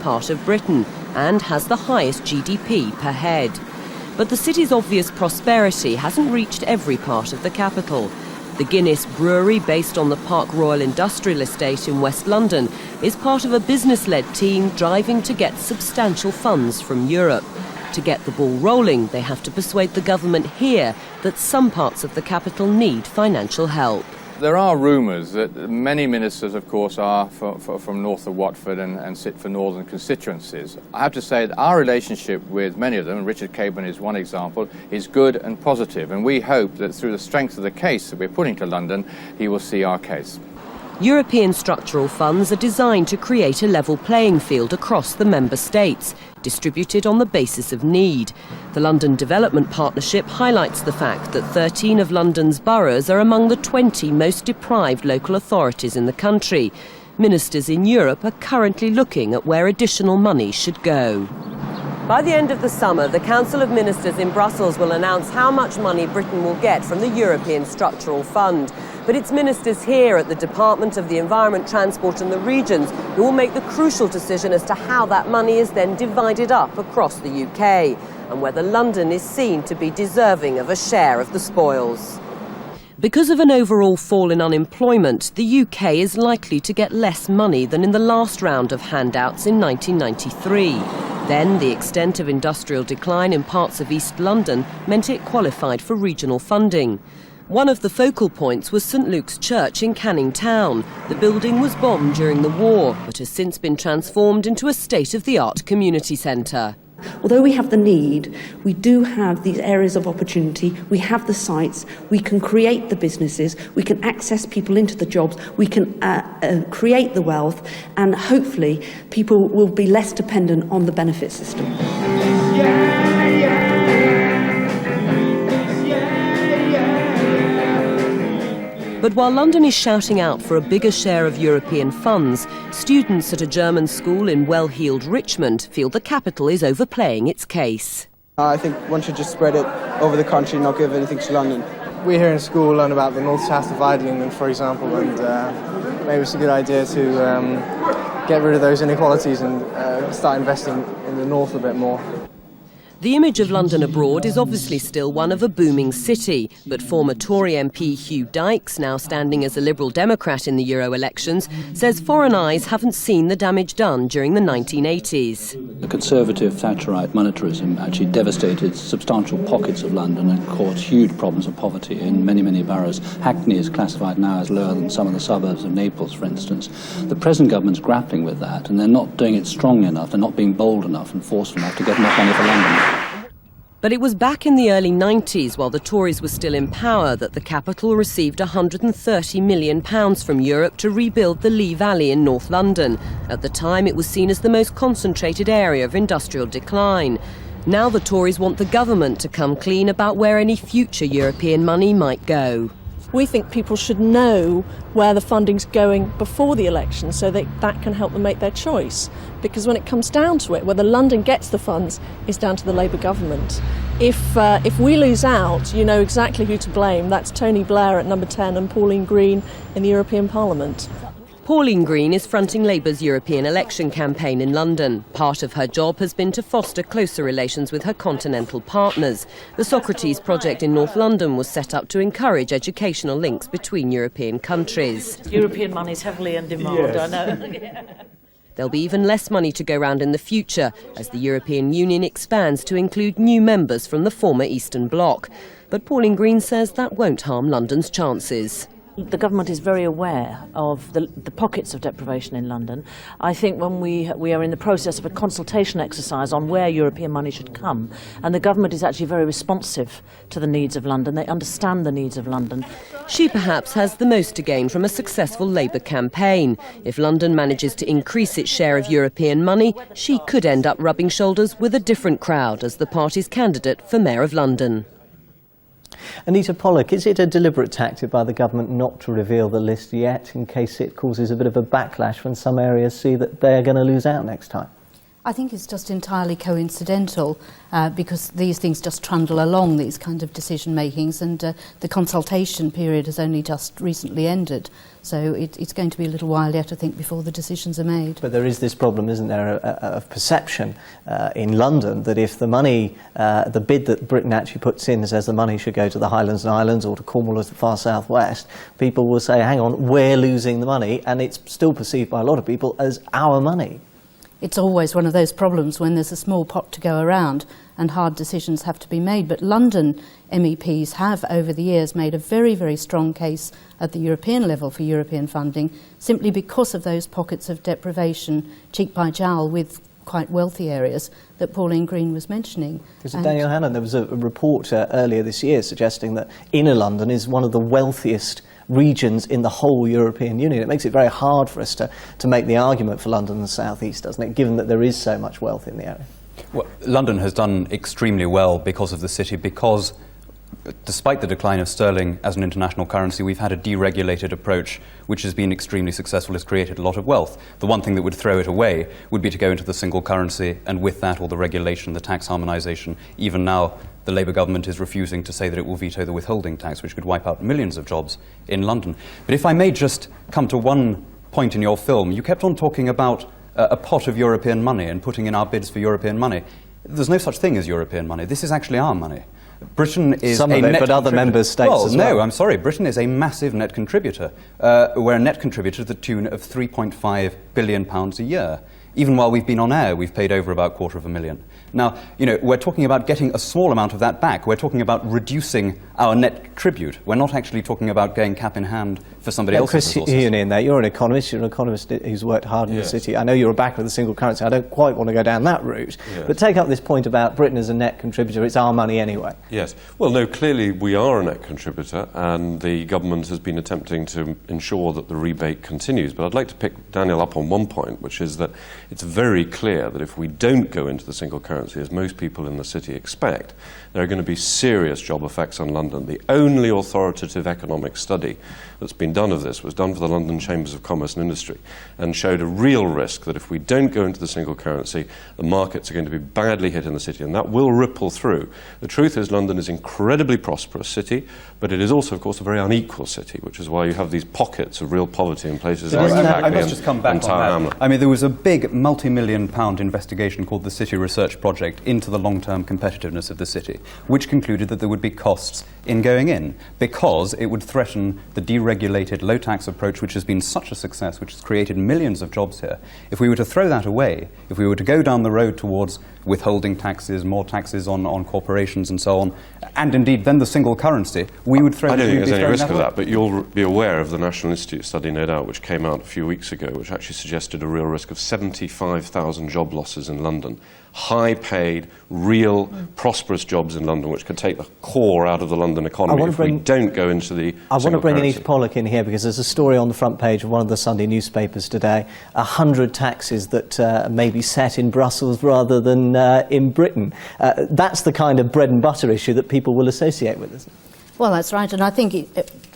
part of Britain and has the highest GDP per head. But the city's obvious prosperity hasn't reached every part of the capital. The Guinness Brewery, based on the Park Royal Industrial Estate in West London, is part of a business-led team driving to get substantial funds from Europe. To get the ball rolling, they have to persuade the government here that some parts of the capital need financial help. There are rumours that many ministers, of course, are from north of Watford and sit for northern constituencies. I have to say that our relationship with many of them, and Richard Caban is one example, is good and positive, and we hope that through the strength of the case that we're putting to London, he will see our case. European structural funds are designed to create a level playing field across the member states, distributed on the basis of need. The London Development Partnership highlights the fact that 13 of London's boroughs are among the 20 most deprived local authorities in the country. Ministers in Europe are currently looking at where additional money should go. By the end of the summer, the Council of Ministers in Brussels will announce how much money Britain will get from the European Structural Fund. But it's ministers here at the Department of the Environment, Transport and the Regions who will make the crucial decision as to how that money is then divided up across the UK and whether London is seen to be deserving of a share of the spoils. Because of an overall fall in unemployment, the UK is likely to get less money than in the last round of handouts in 1993. Then the extent of industrial decline in parts of East London meant it qualified for regional funding. One of the focal points was St Luke's Church in Canning Town. The building was bombed during the war, but has since been transformed into a state-of-the-art community centre. Although we have the need, we do have these areas of opportunity, we have the sites, we can create the businesses, we can access people into the jobs, we can create the wealth, and hopefully people will be less dependent on the benefit system. But while London is shouting out for a bigger share of European funds, students at a German school in well-heeled Richmond feel the capital is overplaying its case. I think one should just spread it over the country and not give anything to London. We here in school learn about the north-south divide in England, for example, and maybe it's a good idea to get rid of those inequalities and start investing in the north a bit more. The image of London abroad is obviously still one of a booming city, but former Tory MP Hugh Dykes, now standing as a Liberal Democrat in the Euro elections, says foreign eyes haven't seen the damage done during the 1980s. The Conservative Thatcherite monetarism actually devastated substantial pockets of London and caused huge problems of poverty in many, many boroughs. Hackney is classified now as lower than some of the suburbs of Naples, for instance. The present government's grappling with that, and they're not doing it strongly enough, they're not being bold enough and forceful enough to get enough money for London. But it was back in the early 90s, while the Tories were still in power, that the capital received £130 million from Europe to rebuild the Lee Valley in North London. At the time, it was seen as the most concentrated area of industrial decline. Now the Tories want the government to come clean about where any future European money might go. We think people should know where the funding's going before the election so that can help them make their choice. Because when it comes down to it, whether London gets the funds is down to the Labour government. If we lose out, you know exactly who to blame. That's Tony Blair at number 10 and Pauline Green in the European Parliament. Pauline Green is fronting Labour's European election campaign in London. Part of her job has been to foster closer relations with her continental partners. The Socrates project in North London was set up to encourage educational links between European countries. European money is heavily in demand, yes. I know. There'll be even less money to go round in the future as the European Union expands to include new members from the former Eastern Bloc. But Pauline Green says that won't harm London's chances. The government is very aware of the pockets of deprivation in London. I think when we are in the process of a consultation exercise on where European money should come, and the government is actually very responsive to the needs of London. They understand the needs of London. She perhaps has the most to gain from a successful Labour campaign. If London manages to increase its share of European money, she could end up rubbing shoulders with a different crowd as the party's candidate for Mayor of London. Anita Pollock, is it a deliberate tactic by the government not to reveal the list yet in case it causes a bit of a backlash when some areas see that they're going to lose out next time? I think it's just entirely coincidental because these things just trundle along, these kind of decision makings, and the consultation period has only just recently ended. So it's going to be a little while yet, I think, before the decisions are made. But there is this problem, isn't there, of perception in London that if the money, the bid that Britain actually puts in says the money should go to the Highlands and Islands or to Cornwall or the far southwest, people will say, hang on, we're losing the money, and it's still perceived by a lot of people as our money. It's always one of those problems when there's a small pot to go around and hard decisions have to be made. But London MEPs have, over the years, made a very, very strong case at the European level for European funding, simply because of those pockets of deprivation, cheek by jowl, with quite wealthy areas that Pauline Green was mentioning. Because Daniel Hannan, there was a report earlier this year suggesting that inner London is one of the wealthiest regions in the whole European Union. It makes it very hard for us to make the argument for London and the South East, doesn't it, given that there is so much wealth in the area? Well, London has done extremely well because of the city, because despite the decline of sterling as an international currency, we've had a deregulated approach which has been extremely successful, has created a lot of wealth. The one thing that would throw it away would be to go into the single currency, and with that all the regulation, the tax harmonisation. Even now, the Labour government is refusing to say that it will veto the withholding tax, which could wipe out millions of jobs in London. But if I may just come to one point in your film, you kept on talking about a pot of European money and putting in our bids for European money. There's no such thing as European money. This is actually our money. Britain is some of it, but other member states as well. No, I'm sorry. Britain is a massive net contributor. We're a net contributor to the tune of £3.5 billion a year. Even while we've been on air, we've paid over about £250,000. Now, you know, we're talking about getting a small amount of that back. We're talking about reducing our net tribute. We're not actually talking about going cap in hand for somebody else's resources. Chris Hewn in there, you're an economist who's worked hard in the city. I know you're a backer of the single currency. I don't quite want to go down that route. Yes. But take up this point about Britain as a net contributor. It's our money anyway. Yes. Well, no, clearly we are a net contributor, and the government has been attempting to ensure that the rebate continues. But I'd like to pick Daniel up on one point, which is that it's very clear that if we don't go into the single currency, as most people in the city expect, there are going to be serious job effects on London. The only authoritative economic study that's been done of this was done for the London Chambers of Commerce and Industry, and showed a real risk that if we don't go into the single currency, the markets are going to be badly hit in the city, and that will ripple through. The truth is London is an incredibly prosperous city, but it is also, of course, a very unequal city, which is why you have these pockets of real poverty in places like I must just come back on that. I mean, there was a big multi-million-pound investigation called the City Research Project into the long-term competitiveness of the city, which concluded that there would be costs in going in, because it would threaten the deregulated low-tax approach which has been such a success, which has created millions of jobs here. If we were to throw that away, if we were to go down the road towards withholding taxes, more taxes on corporations and so on, and indeed then the single currency, we would throw... I don't think there's any risk of that, but you'll be aware of the National Institute study, no doubt, which came out a few weeks ago, which actually suggested a real risk of 75,000 job losses in London. High-paid, real, prosperous jobs in London, which could take the core out of the London economy if we don't go into the I want to bring currency. Anita Pollock in here, because there's a story on the front page of one of the Sunday newspapers today, 100 taxes that may be set in Brussels rather than in Britain. That's the kind of bread and butter issue that people will associate with, isn't it? Well, that's right, and I think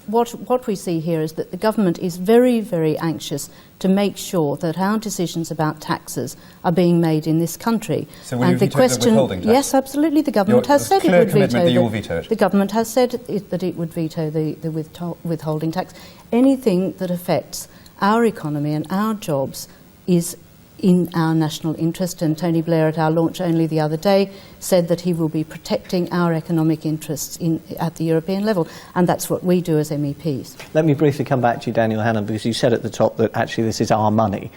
what we see here is that the government is very, very anxious to make sure that our decisions about taxes are being made in this country. So will you veto the withholding tax? Yes, absolutely. The government has said it would veto it. The government has said that it would veto the withholding tax. Anything that affects our economy and our jobs is in our national interest, and Tony Blair at our launch only the other day said that he will be protecting our economic interests at the European level, and that's what we do as MEPs. Let me briefly come back to you, Daniel Hannan, because you said at the top that actually this is our money.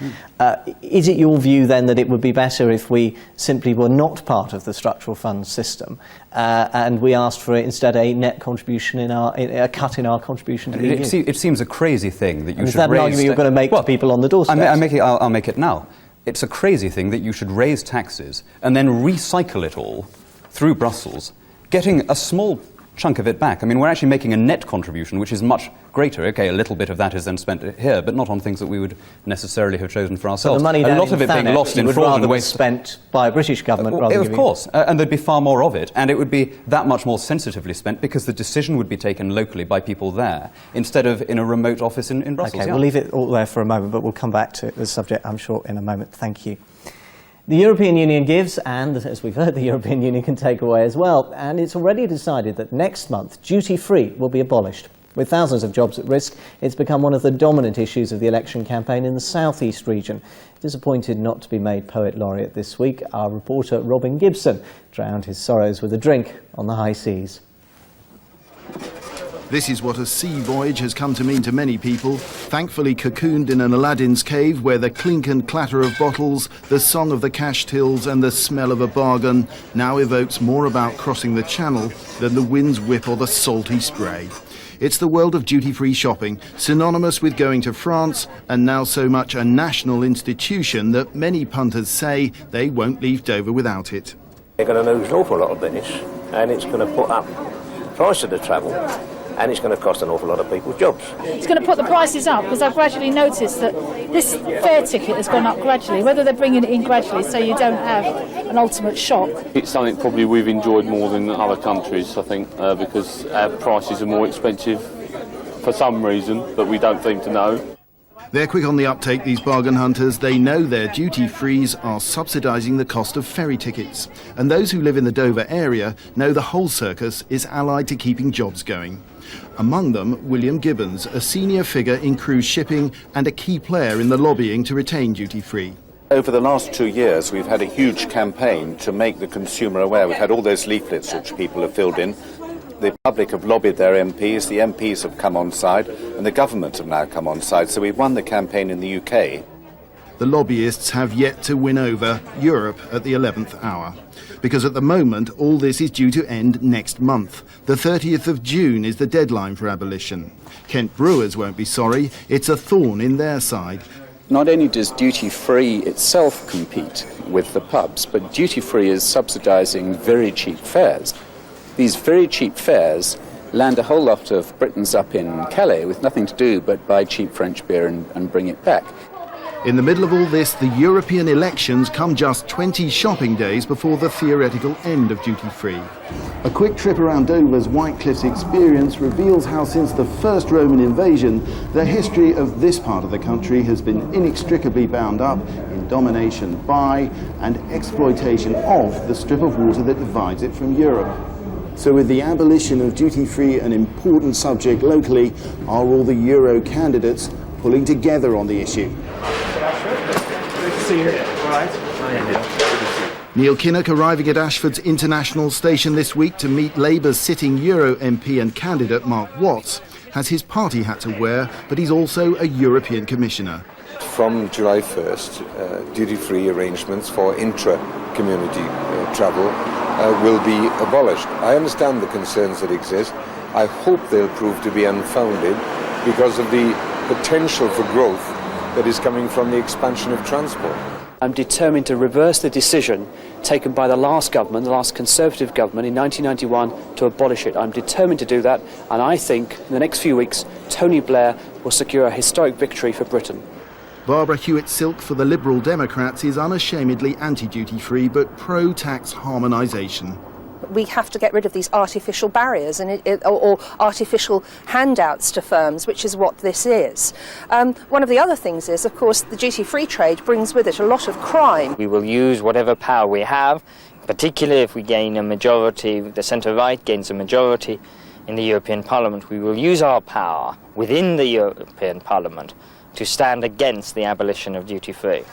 Is it your view then that it would be better if we simply were not part of the structural funds system and we asked for instead a net contribution a cut in our contribution to the EU? It seems a crazy thing that you should raise... Is that an argument you're going to make to people on the doorstep? I'll make it now. It's a crazy thing that you should raise taxes and then recycle it all through Brussels, getting a small chunk of it back. I mean, we're actually making a net contribution, which is much greater. Okay, a little bit of that is then spent here, but not on things that we would necessarily have chosen for ourselves. So the money a lot of it being lost in fraud and waste. Spent by a British government, of course, and there'd be far more of it, and it would be that much more sensitively spent because the decision would be taken locally by people there instead of in a remote office in Brussels. Okay, we'll leave it all there for a moment, but we'll come back to the subject, I'm sure, in a moment. Thank you. The European Union gives, and as we've heard, the European Union can take away as well. And it's already decided that next month, duty-free will be abolished. With thousands of jobs at risk, it's become one of the dominant issues of the election campaign in the South East region. Disappointed not to be made Poet Laureate this week, our reporter Robin Gibson drowned his sorrows with a drink on the high seas. This is what a sea voyage has come to mean to many people, thankfully cocooned in an Aladdin's cave where the clink and clatter of bottles, the song of the cash tills and the smell of a bargain now evokes more about crossing the channel than the wind's whip or the salty spray. It's the world of duty-free shopping, synonymous with going to France, and now so much a national institution that many punters say they won't leave Dover without it. They're going to lose an awful lot of business, and it's going to put up the price of the travel, and it's going to cost an awful lot of people jobs. It's going to put the prices up, because I've gradually noticed that this fare ticket has gone up gradually, whether they're bringing it in gradually so you don't have an ultimate shock. It's something probably we've enjoyed more than other countries, I think, because our prices are more expensive for some reason, but we don't seem to know. They're quick on the uptake, these bargain hunters. They know their duty-frees are subsidising the cost of ferry tickets. And those who live in the Dover area know the whole circus is allied to keeping jobs going. Among them, William Gibbons, a senior figure in cruise shipping and a key player in the lobbying to retain duty-free. Over the last 2 years, we've had a huge campaign to make the consumer aware. We've had all those leaflets which people have filled in. The public have lobbied their MPs, the MPs have come on side, and the government have now come on side, so we've won the campaign in the UK. The lobbyists have yet to win over Europe at the 11th hour. Because at the moment, all this is due to end next month. The 30th of June is the deadline for abolition. Kent brewers won't be sorry, it's a thorn in their side. Not only does duty-free itself compete with the pubs, but duty-free is subsidising very cheap fares. These very cheap fares land a whole lot of Britons up in Calais with nothing to do but buy cheap French beer and bring it back. In the middle of all this, the European elections come just 20 shopping days before the theoretical end of duty-free. A quick trip around Dover's White Cliffs experience reveals how since the first Roman invasion, the history of this part of the country has been inextricably bound up in domination by and exploitation of the strip of water that divides it from Europe. So with the abolition of duty-free an important subject locally, are all the Euro candidates pulling together on the issue? Good to see you. All right. Neil Kinnock arriving at Ashford's International Station this week to meet Labour's sitting Euro MP and candidate Mark Watts has his party hat to wear, but he's also a European Commissioner. From July 1st, duty-free arrangements for intra-community travel will be abolished. I understand the concerns that exist. I hope they'll prove to be unfounded because of the potential for growth that is coming from the expansion of transport. I'm determined to reverse the decision taken by the last government, the last Conservative government in 1991 to abolish it. I'm determined to do that, and I think in the next few weeks Tony Blair will secure a historic victory for Britain. Barbara Hewitt-Silk for the Liberal Democrats is unashamedly anti-duty-free but pro-tax harmonisation. We have to get rid of these artificial barriers or artificial handouts to firms, which is what this is. One of the other things is, of course, the duty-free trade brings with it a lot of crime. We will use whatever power we have, particularly if we gain a majority, the centre-right gains a majority in the European Parliament. We will use our power within the European Parliament to stand against the abolition of duty-free.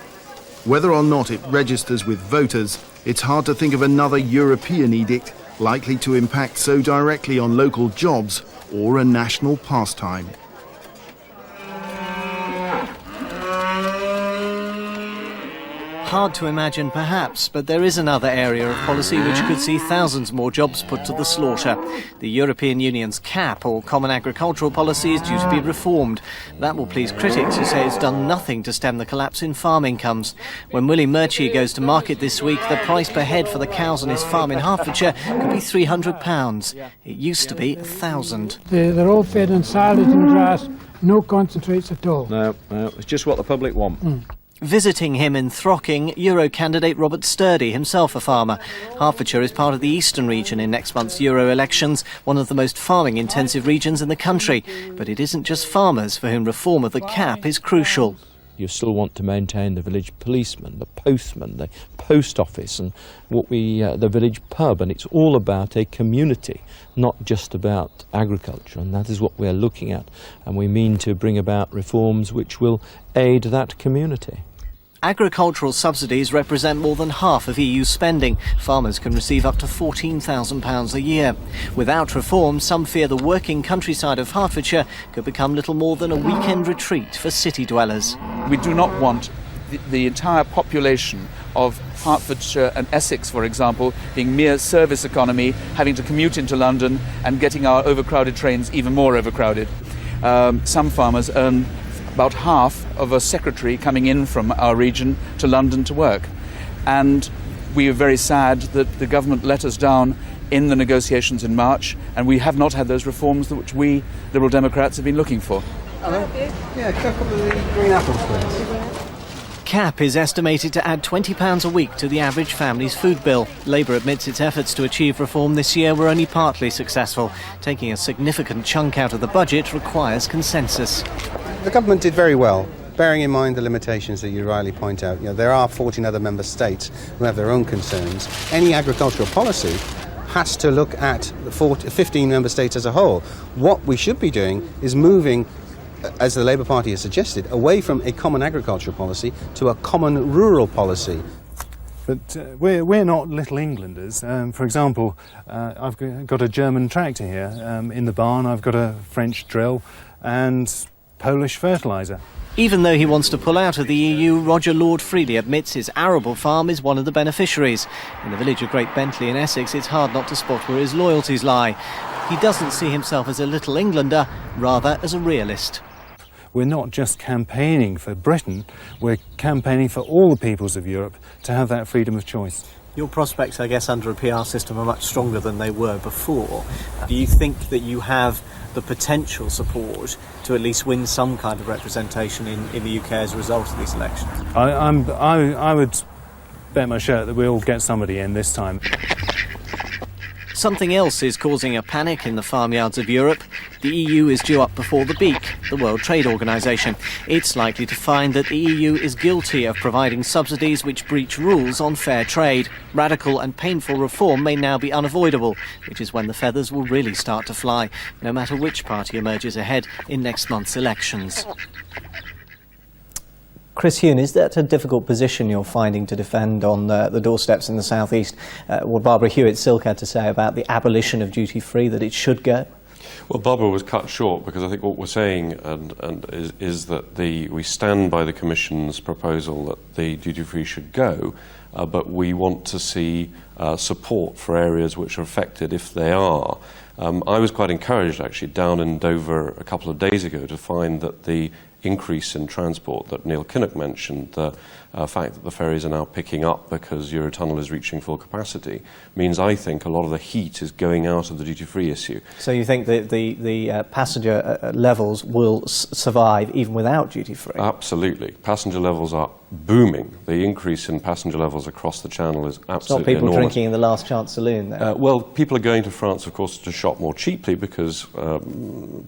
Whether or not it registers with voters, it's hard to think of another European edict likely to impact so directly on local jobs or a national pastime. Hard to imagine perhaps, but there is another area of policy which could see thousands more jobs put to the slaughter. The European Union's CAP, or Common Agricultural Policy, is due to be reformed. That will please critics who say it's done nothing to stem the collapse in farm incomes. When Willie Murchie goes to market this week, the price per head for the cows on his farm in Hertfordshire could be £300. It used to be £1,000. They're all fed on silage and grass, no concentrates at all. No, it's just what the public want. Visiting him in Throcking, Euro candidate Robert Sturdy, himself a farmer. Hertfordshire is part of the Eastern region in next month's Euro elections, one of the most farming-intensive regions in the country. But it isn't just farmers for whom reform of the CAP is crucial. You still want to maintain the village policeman, the postman, the post office, and the village pub. And it's all about a community, not just about agriculture. And that is what we're looking at. And we mean to bring about reforms which will aid that community. Agricultural subsidies represent more than half of EU spending. Farmers can receive up to £14,000 a year. Without reform, some fear the working countryside of Hertfordshire could become little more than a weekend retreat for city dwellers. We do not want the entire population of Hertfordshire and Essex, for example, being mere service economy, having to commute into London and getting our overcrowded trains even more overcrowded. Some farmers earn about half of a secretary coming in from our region to London to work. And we are very sad that the government let us down in the negotiations in March, and we have not had those reforms which we Liberal Democrats have been looking for. Hello. Yeah, a couple of the green apples, please. CAP is estimated to add £20 a week to the average family's food bill. Labour admits its efforts to achieve reform this year were only partly successful. Taking a significant chunk out of the budget requires consensus. The government did very well, bearing in mind the limitations that you rightly point out. There are 14 other member states who have their own concerns. Any agricultural policy has to look at the 15 member states as a whole. What we should be doing is moving, as the Labour Party has suggested, away from a common agricultural policy to a common rural policy. But we're not Little Englanders. For example, I've got a German tractor here. In the barn I've got a French drill and Polish fertiliser. Even though he wants to pull out of the EU, Roger Lord freely admits his arable farm is one of the beneficiaries. In the village of Great Bentley in Essex, it's hard not to spot where his loyalties lie. He doesn't see himself as a Little Englander, rather as a realist. We're not just campaigning for Britain, we're campaigning for all the peoples of Europe to have that freedom of choice. Your prospects, I guess, under a PR system are much stronger than they were before. Do you think that you have the potential support to at least win some kind of representation in the UK as a result of these elections? I would bet my shirt that we'll get somebody in this time. Something else is causing a panic in the farmyards of Europe. The EU is due up before the Beak, the World Trade Organization. It's likely to find that the EU is guilty of providing subsidies which breach rules on fair trade. Radical and painful reform may now be unavoidable, which is when the feathers will really start to fly, no matter which party emerges ahead in next month's elections. Chris Huhn, is that a difficult position you're finding to defend on the doorsteps in the South East? What Barbara Hewitt-Silk had to say about the abolition of duty-free, that it should go? Well, Barbara was cut short because I think what we're saying is that we stand by the Commission's proposal that the duty-free should go, but we want to see support for areas which are affected if they are. I was quite encouraged, actually, down in Dover a couple of days ago to find that the increase in transport that Neil Kinnock mentioned, the fact that the ferries are now picking up because Eurotunnel is reaching full capacity, means I think a lot of the heat is going out of the duty-free issue. So you think that the passenger levels will survive even without duty-free? Absolutely. Passenger levels are booming. The increase in passenger levels across the Channel is absolutely enormous. It's not people drinking in the Last Chance saloon, then? Well, people are going to France, of course, to shop more cheaply because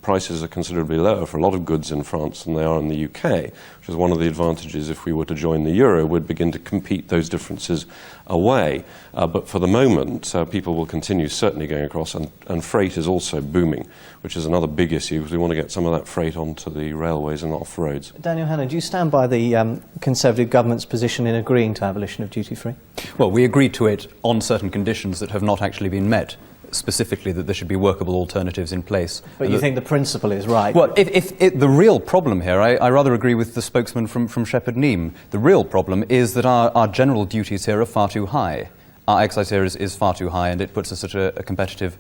prices are considerably lower for a lot of goods in France than they are in the UK, which is one of the advantages if we were to join the Euro, would begin to compete those differences away. But for the moment, people will continue certainly going across, and freight is also booming, which is another big issue because we want to get some of that freight onto the railways and off roads. Daniel Hannan, do you stand by the Conservative government's position in agreeing to abolition of duty-free? Well, we agreed to it on certain conditions that have not actually been met. Specifically, that there should be workable alternatives in place. But you think the principle is right? Well, the real problem here, I rather agree with the spokesman from Shepherd Neame. The real problem is that our general duties here are far too high. Our excise here is far too high, and it puts us at a competitive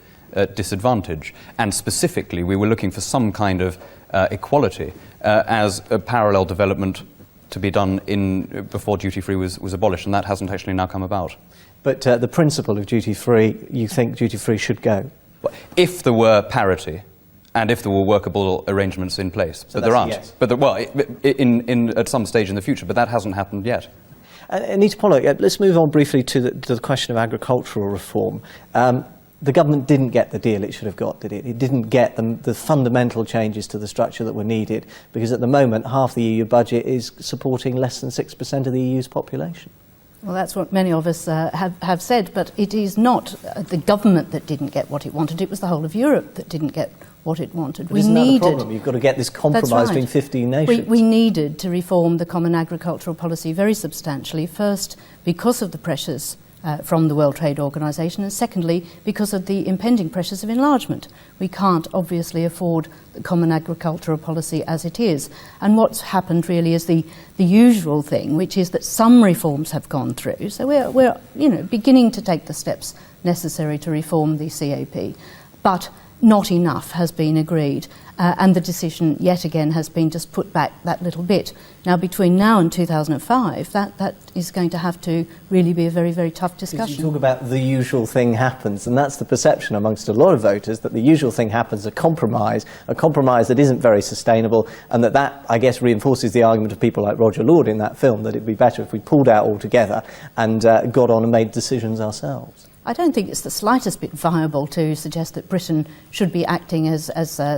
disadvantage. And specifically, we were looking for some kind of equality as a parallel development to be done before duty-free was abolished, and that hasn't actually now come about. But the principle of duty-free, you think duty-free should go? If there were parity, and if there were workable arrangements in place. So but there aren't. Yes. But at some stage in the future, but that hasn't happened yet. Anita Pollock, let's move on briefly to the question of agricultural reform. the government didn't get the deal it should have got, did it? It didn't get the fundamental changes to the structure that were needed, because at the moment half the EU budget is supporting less than 6% of the EU's population. Well, that's what many of us have said, but it is not the government that didn't get what it wanted, it was the whole of Europe that didn't get what it wanted. But isn't that the problem? You've got to get this compromise between 15 nations. We needed to reform the common agricultural policy very substantially, first because of the pressures from the World Trade Organization, and secondly because of the impending pressures of enlargement. We can't obviously afford the common agricultural policy as it is, and what's happened really is the usual thing, which is that some reforms have gone through, so we're beginning to take the steps necessary to reform the CAP, but not enough has been agreed, and the decision yet again has been just put back that little bit. Now, between now and 2005, that is going to have to really be a very, very tough discussion. You talk about the usual thing happens, and that's the perception amongst a lot of voters, that the usual thing happens, a compromise that isn't very sustainable, and that I guess reinforces the argument of people like Roger Lord in that film, that it'd be better if we pulled out altogether and got on and made decisions ourselves. I don't think it's the slightest bit viable to suggest that Britain should be acting as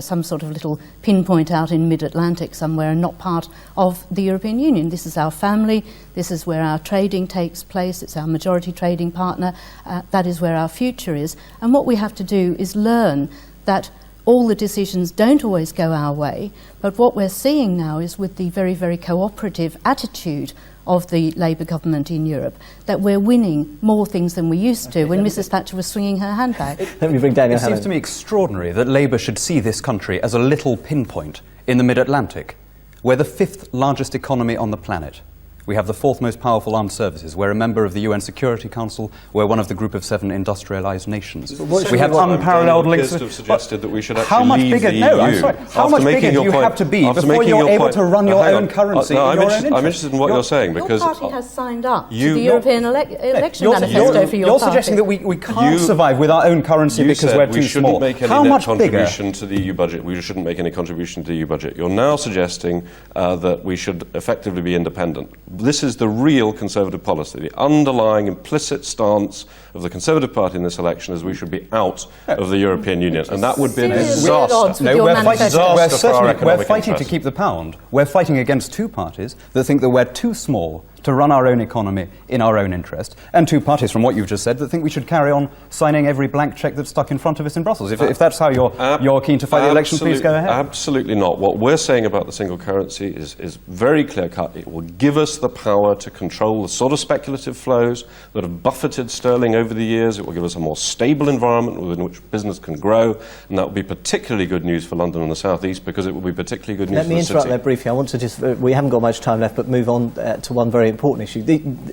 some sort of little pinpoint out in mid-Atlantic somewhere and not part of the European Union. This is our family, this is where our trading takes place, it's our majority trading partner, that is where our future is. And what we have to do is learn that all the decisions don't always go our way, but what we're seeing now is, with the very, very cooperative attitude of the Labour government in Europe, that we're winning more things than we used to when Mrs Thatcher was swinging her handbag. Let me bring Daniel It seems to me extraordinary that Labour should see this country as a little pinpoint in the mid-Atlantic. We're the 5th largest economy on the planet. We have the 4th most powerful armed services. We're a member of the UN Security Council. We're one of the group of 7 industrialised nations. We have unparalleled links. Have suggested that we should how much leave bigger? the No, EU. I'm sorry. How much bigger do you have to be before you're able to run your own currency? No, in your own interest? I'm interested in what you're saying, because your party has signed up to the European election manifesto for your You're party. suggesting that we can't survive with our own currency because we're too small. We shouldn't make any net contribution to the EU budget. We shouldn't make any contribution to the EU budget. You're now suggesting that we should effectively be independent. This is the real Conservative policy. The underlying implicit stance of the Conservative Party in this election is we should be out of the European Union, and that would be a disaster. No, we're fighting to interest. keep the pound. We're fighting against 2 parties that think that we're too small to run our own economy in our own interest, and 2 parties, from what you've just said, that think we should carry on signing every blank cheque that's stuck in front of us in Brussels. If that's how you're keen to fight the election, please go ahead. Absolutely not. What we're saying about the single currency is very clear-cut. It will give us the power to control the sort of speculative flows that have buffeted sterling over the years. It will give us a more stable environment within which business can grow, and that will be particularly good news for London and the South East, because it will be particularly good news for the city. Let me interrupt there briefly. I want to just, we haven't got much time left, but move on to one very important issue.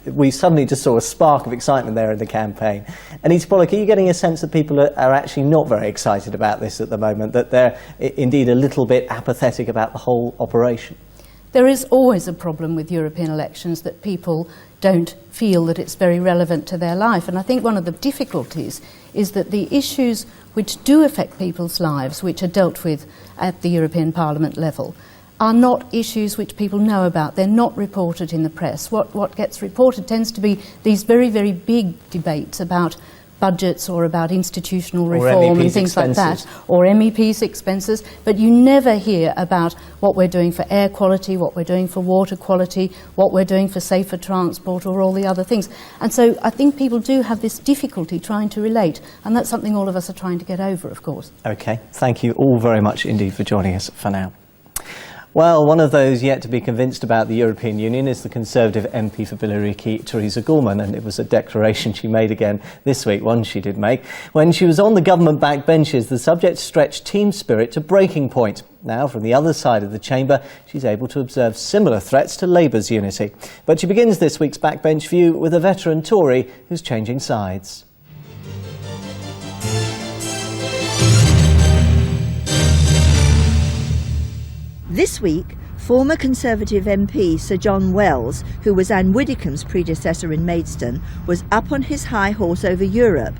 We suddenly just saw a spark of excitement there in the campaign. Anita Pollock, are you getting a sense that people are actually not very excited about this at the moment, that they're indeed a little bit apathetic about the whole operation? There is always a problem with European elections, that people don't feel that it's very relevant to their life. And I think one of the difficulties is that the issues which do affect people's lives, which are dealt with at the European Parliament level, are not issues which people know about. They're not reported in the press. What gets reported tends to be these very, very big debates about budgets or about institutional reform and things like that, or MEPs' expenses, but you never hear about what we're doing for air quality, what we're doing for water quality, what we're doing for safer transport, or all the other things. And so I think people do have this difficulty trying to relate, and that's something all of us are trying to get over, of course. Okay, thank you all very much indeed for joining us for now. Well, one of those yet to be convinced about the European Union is the Conservative MP for Billericay, Theresa Gorman, and it was a declaration she made again this week, one she did make. When she was on the government backbenches, the subject stretched team spirit to breaking point. Now, from the other side of the chamber, she's able to observe similar threats to Labour's unity. But she begins this week's backbench view with a veteran Tory who's changing sides. This week, former Conservative MP Sir John Wells, who was Anne Widdecombe's predecessor in Maidstone, was up on his high horse over Europe.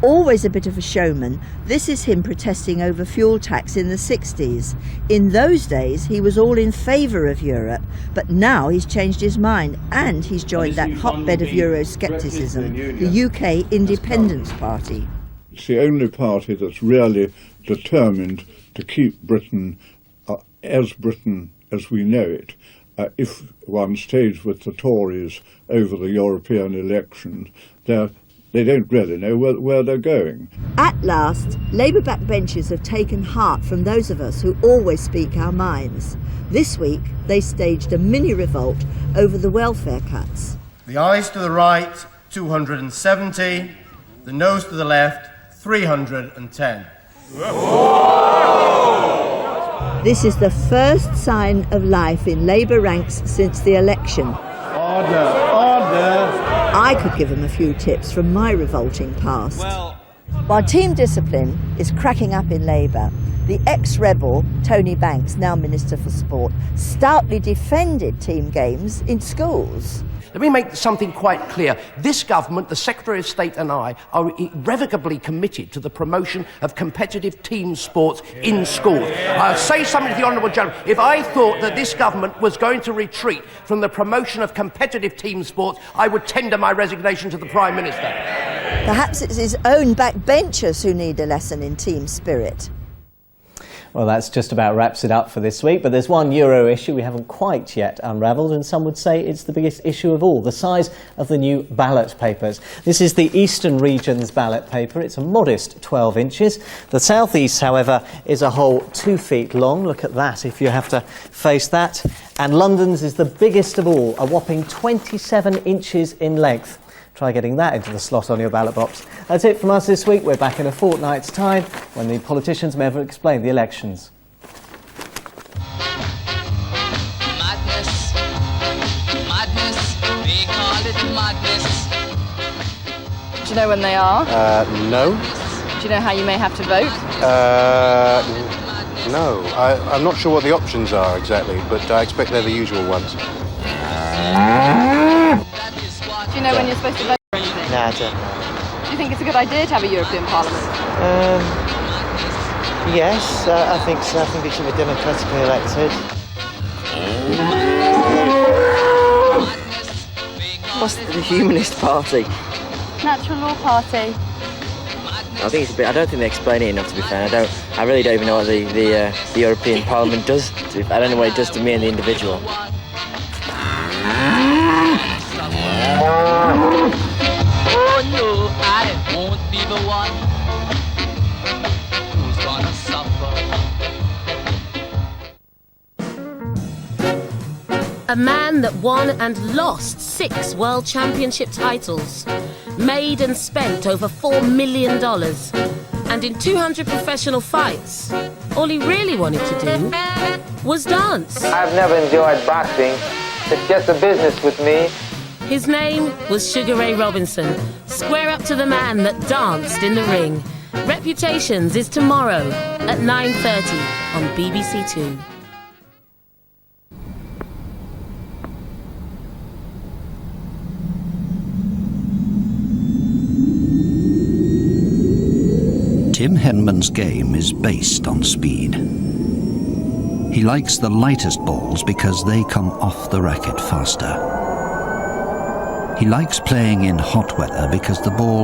Always a bit of a showman, this is him protesting over fuel tax in the 60s. In those days, he was all in favour of Europe, but now he's changed his mind and he's joined that hotbed of Euroscepticism, the UK Independence Party. It's the only party that's really determined to keep Britain as we know it. If one stays with the Tories over the European elections, they don't really know where they're going. At last, Labour backbenchers have taken heart from those of us who always speak our minds. This week, they staged a mini-revolt over the welfare cuts. The ayes to the right, 270. The noes to the left, 310. This is the first sign of life in Labour ranks since the election. Order, order. I could give him a few tips from my revolting past. While team discipline is cracking up in Labour, the ex-rebel Tony Banks, now Minister for Sport, stoutly defended team games in schools. Let me make something quite clear. This government, the Secretary of State and I, are irrevocably committed to the promotion of competitive team sports in schools. I'll say something to the Honourable Gentleman. If I thought that this government was going to retreat from the promotion of competitive team sports, I would tender my resignation to the Prime Minister. Perhaps it's his own backbenchers who need a lesson in team spirit. Well, that's just about wraps it up for this week, but there's one Euro issue we haven't quite yet unravelled, and some would say it's the biggest issue of all, the size of the new ballot papers. This is the Eastern region's ballot paper. It's a modest 12 inches. The South East, however, is a whole 2 feet long. Look at that if you have to face that. And London's is the biggest of all, a whopping 27 inches in length. Try getting that into the slot on your ballot box. That's it from us this week. We're back in a fortnight's time when the politicians may ever explain the elections. Madness, madness, we call it madness. Do you know when they are? No. Do you know how you may have to vote? No. I'm not sure what the options are exactly, but I expect they're the usual ones. Do you know when you're supposed to vote or anything? No, I don't know. Do you think it's a good idea to have a European Parliament? Yes, I think so. I think it should be democratically elected. What's the Humanist Party? Natural Law Party. I think it's a bit. I don't think they explain it enough. To be fair, I really don't even know what the European Parliament does. I don't know what it does to me and the individual. Oh no, I won't be the one who's gonna suffer. A man that won and lost 6 World Championship titles, made and spent over $4 million, and in 200 professional fights, all he really wanted to do was dance. I've never enjoyed boxing. It's just a business with me. His name was Sugar Ray Robinson. Square up to the man that danced in the ring. Reputations is tomorrow at 9:30 on BBC Two. Tim Henman's game is based on speed. He likes the lightest balls because they come off the racket faster. He likes playing in hot weather because the ball